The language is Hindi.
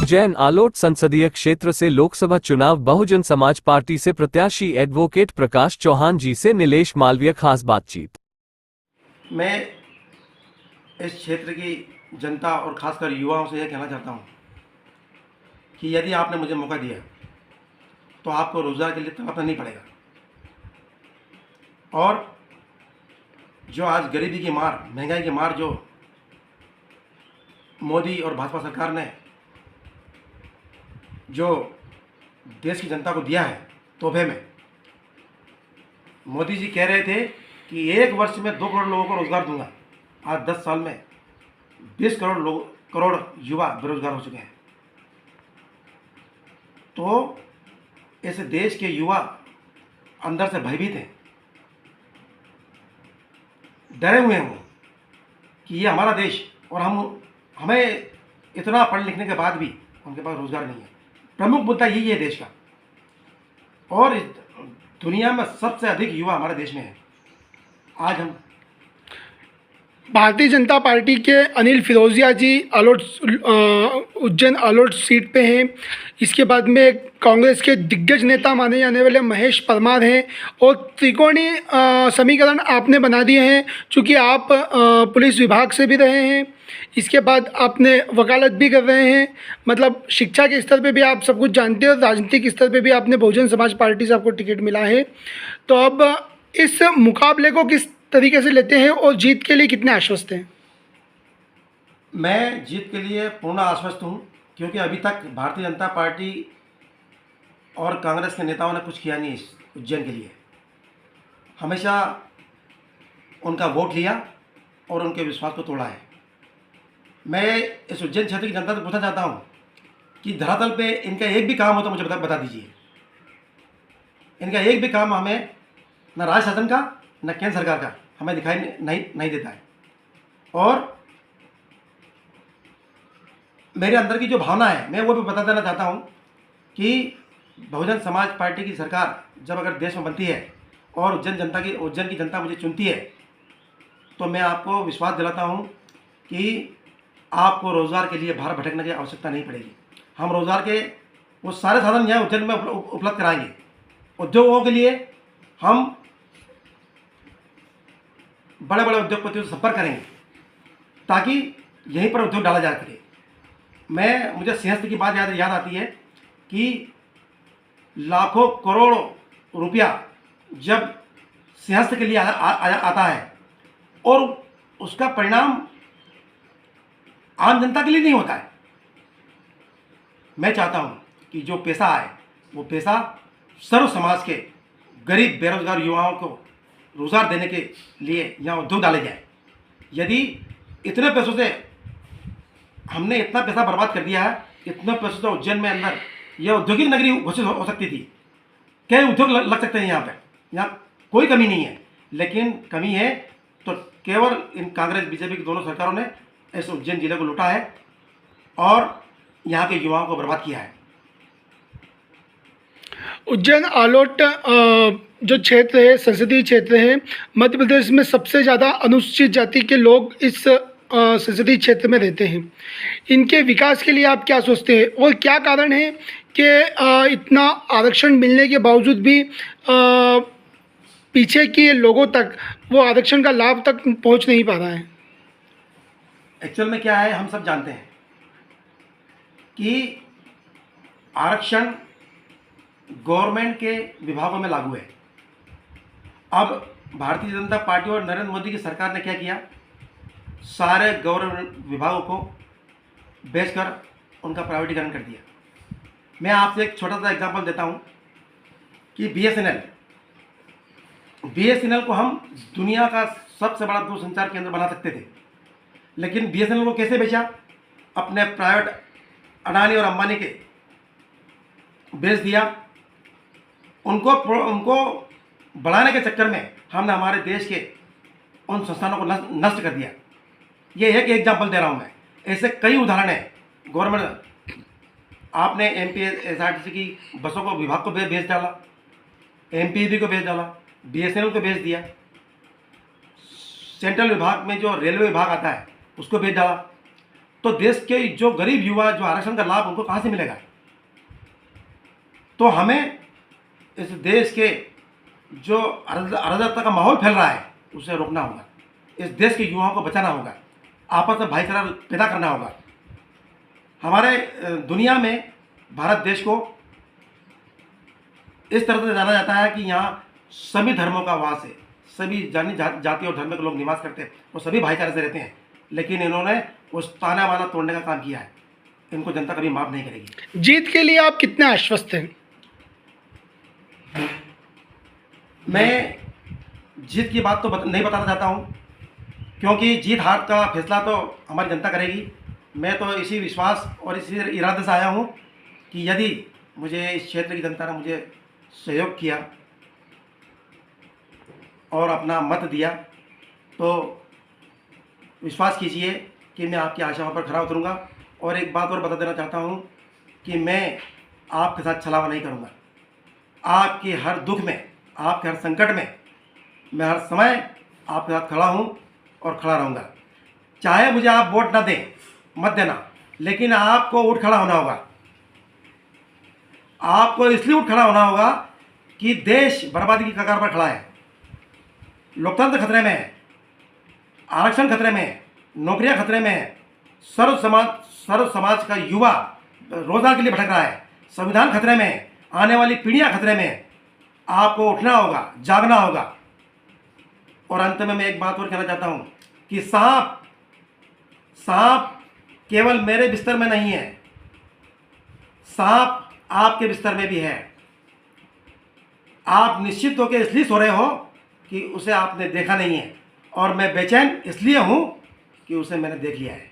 उज्जैन आलोट संसदीय क्षेत्र से लोकसभा चुनाव बहुजन समाज पार्टी से प्रत्याशी एडवोकेट प्रकाश चौहान जी से नीलेश मालवीय खास बातचीत। मैं इस क्षेत्र की जनता और खासकर युवाओं से यह कहना चाहता हूं कि यदि आपने मुझे मौका दिया तो आपको रोज़गार के लिए तड़पना नहीं पड़ेगा। और जो आज गरीबी की मार, महंगाई की मार जो मोदी और भाजपा सरकार ने जो देश की जनता को दिया है तोहफे में, मोदी जी कह रहे थे कि 1 वर्ष में 2 करोड़ लोगों को रोज़गार दूंगा। आज 10 साल में 20 करोड़ युवा बेरोजगार हो चुके हैं। तो इस देश के युवा अंदर से भयभीत हैं, डरे हुए हैं कि ये हमारा देश और हमें इतना पढ़ लिखने के बाद भी उनके पास रोज़गार नहीं है। प्रमुख मुद्दा यही है देश का, और इस दुनिया में सबसे अधिक युवा हमारे देश में है। आज हम भारतीय जनता पार्टी के अनिल फिरोजिया जी आलोट उज्जैन आलोट सीट पे हैं। इसके बाद में कांग्रेस के दिग्गज नेता माने जाने वाले महेश परमार हैं, और त्रिकोणीय समीकरण आपने बना दिए हैं। चूँकि आप पुलिस विभाग से भी रहे हैं, इसके बाद आपने वकालत भी कर रहे हैं, मतलब शिक्षा के स्तर पे भी आप सब कुछ जानते हैं, और राजनीतिक स्तर पे भी आपने बहुजन समाज पार्टी से आपको टिकट मिला है। तो अब इस मुकाबले को किस तरीके से लेते हैं और जीत के लिए कितने आश्वस्त हैं? मैं जीत के लिए पूर्ण आश्वस्त हूँ, क्योंकि अभी तक भारतीय जनता पार्टी और कांग्रेस के नेताओं ने कुछ किया नहीं इस उज्जैन के लिए। हमेशा उनका वोट लिया और उनके विश्वास को तोड़ा है। मैं इस उज्जैन क्षेत्र की जनता से पूछना चाहता हूँ कि धरातल पे इनका एक भी काम हो तो मुझे बता दीजिए। इनका एक भी काम हमें न राज्य शासन का न केंद्र सरकार का हमें दिखाई नहीं देता है। और मेरे अंदर की जो भावना है मैं वो भी बता देना चाहता हूँ कि बहुजन समाज पार्टी की सरकार जब अगर देश में बनती है और उज्जैन की जनता मुझे चुनती है, तो मैं आपको विश्वास दिलाता हूँ कि आपको रोज़गार के लिए बाहर भटकने की आवश्यकता नहीं पड़ेगी। हम रोज़गार के वो सारे साधन यहाँ उज्जैन में उपलब्ध कराएंगे। उद्योगों के लिए हम बड़े बड़े उद्योगपतियों से संपर्क करेंगे ताकि यहीं पर उद्योग डाला जा सके। मुझे सिंहस्थ की बात याद आती है कि लाखों करोड़ों रुपया जब सिंहस्थ के लिए आता है और उसका परिणाम आम जनता के लिए नहीं होता है। मैं चाहता हूं कि जो पैसा आए वो पैसा सर्व समाज के गरीब बेरोजगार युवाओं को रोजगार देने के लिए यहाँ उद्योग डाले जाए। यदि इतने पैसों से हमने इतना पैसा बर्बाद कर दिया है, इतने पैसों से उज्जैन में अंदर यह औद्योगिक नगरी घोषित हो सकती थी। कई उद्योग लग सकते हैं यहाँ पे, यहाँ कोई कमी नहीं है। लेकिन कमी है तो केवल इन कांग्रेस बीजेपी की दोनों सरकारों ने इस उज्जैन जिले को लूटा है और यहाँ के युवाओं को बर्बाद किया है। उज्जैन आलोट जो क्षेत्र है, संसदीय क्षेत्र है, मध्य प्रदेश में सबसे ज़्यादा अनुसूचित जाति के लोग इस संसदीय क्षेत्र में रहते हैं। इनके विकास के लिए आप क्या सोचते हैं, और क्या कारण है कि इतना आरक्षण मिलने के बावजूद भी पीछे के लोगों तक वो आरक्षण का लाभ तक पहुंच नहीं पा रहा है? एक्चुअल में क्या है, हम सब जानते हैं कि आरक्षण गवर्नमेंट के विभागों में लागू है। अब भारतीय जनता पार्टी और नरेंद्र मोदी की सरकार ने क्या किया, सारे गवर्नमेंट विभागों को बेचकर उनका प्राइवेटीकरण कर दिया। मैं आपसे एक छोटा सा एग्जांपल देता हूं कि बीएसएनएल को हम दुनिया का सबसे बड़ा दूरसंचार केंद्र बना सकते थे, लेकिन बीएसएनएल को कैसे बेचा? अपने प्राइवेट अडानी और अंबानी के बेच दिया। उनको बढ़ाने के चक्कर में हमने हमारे देश के उन संस्थानों को नष्ट कर दिया। ये एक एग्जाम्पल दे रहा हूँ मैं, ऐसे कई उदाहरण हैं। गवर्नमेंट आपने एमपीएसआरटीसी की बसों को विभाग को बेच डाला, एमपीबी को बेच डाला, बीएसएनएल को बेच दिया, सेंट्रल विभाग में जो रेलवे विभाग आता है उसको बेच डाला। तो देश के जो गरीब युवा जो आरक्षण का लाभ उनको कहाँ से मिलेगा। तो हमें इस देश के जो अराजकता का माहौल फैल रहा है उसे रोकना होगा, इस देश के युवाओं को बचाना होगा, आपस में भाईचारा पैदा करना होगा। हमारे दुनिया में भारत देश को इस तरह से जाना जाता है कि यहाँ सभी धर्मों का वास है, सभी जाति और धर्म के लोग निवास करते हैं, वो सभी भाईचारे से रहते हैं। लेकिन इन्होंने उस ताना बाना तोड़ने का काम किया है, इनको जनता कभी माफ़ नहीं करेगी। जीत के लिए आप कितने आश्वस्त हैं? मैं जीत की बात तो नहीं बताना चाहता हूँ, क्योंकि जीत हार का फैसला तो हमारी जनता करेगी। मैं तो इसी विश्वास और इसी इरादे से आया हूँ कि यदि मुझे इस क्षेत्र की जनता ने मुझे सहयोग किया और अपना मत दिया तो विश्वास कीजिए कि मैं आपकी आशाओं पर खरा उतरूँगा। और एक बात और बता देना चाहता हूँ कि मैं आपके साथ छलावा नहीं करूँगा। आपके हर दुख में, आपके हर संकट में मैं हर समय आपके साथ खड़ा हूँ और खड़ा रहूँगा। चाहे मुझे आप वोट ना दें, मत देना, लेकिन आपको उठ खड़ा होना होगा। आपको इसलिए उठ खड़ा होना होगा कि देश बर्बादी की कगार पर खड़ा है, लोकतंत्र खतरे में है, आरक्षण खतरे में है, नौकरियां खतरे में है, सर्व समाज का युवा रोजगार के लिए भटक रहा है, संविधान खतरे में है, आने वाली पीढ़ियां खतरे में है। आपको उठना होगा, जागना होगा। और अंत में मैं एक बात और कहना चाहता हूं कि सांप केवल मेरे बिस्तर में नहीं है, सांप आपके बिस्तर में भी है। आप निश्चित होकर इसलिए सो रहे हो कि उसे आपने देखा नहीं है, और मैं बेचैन इसलिए हूं कि उसे मैंने देख लिया है।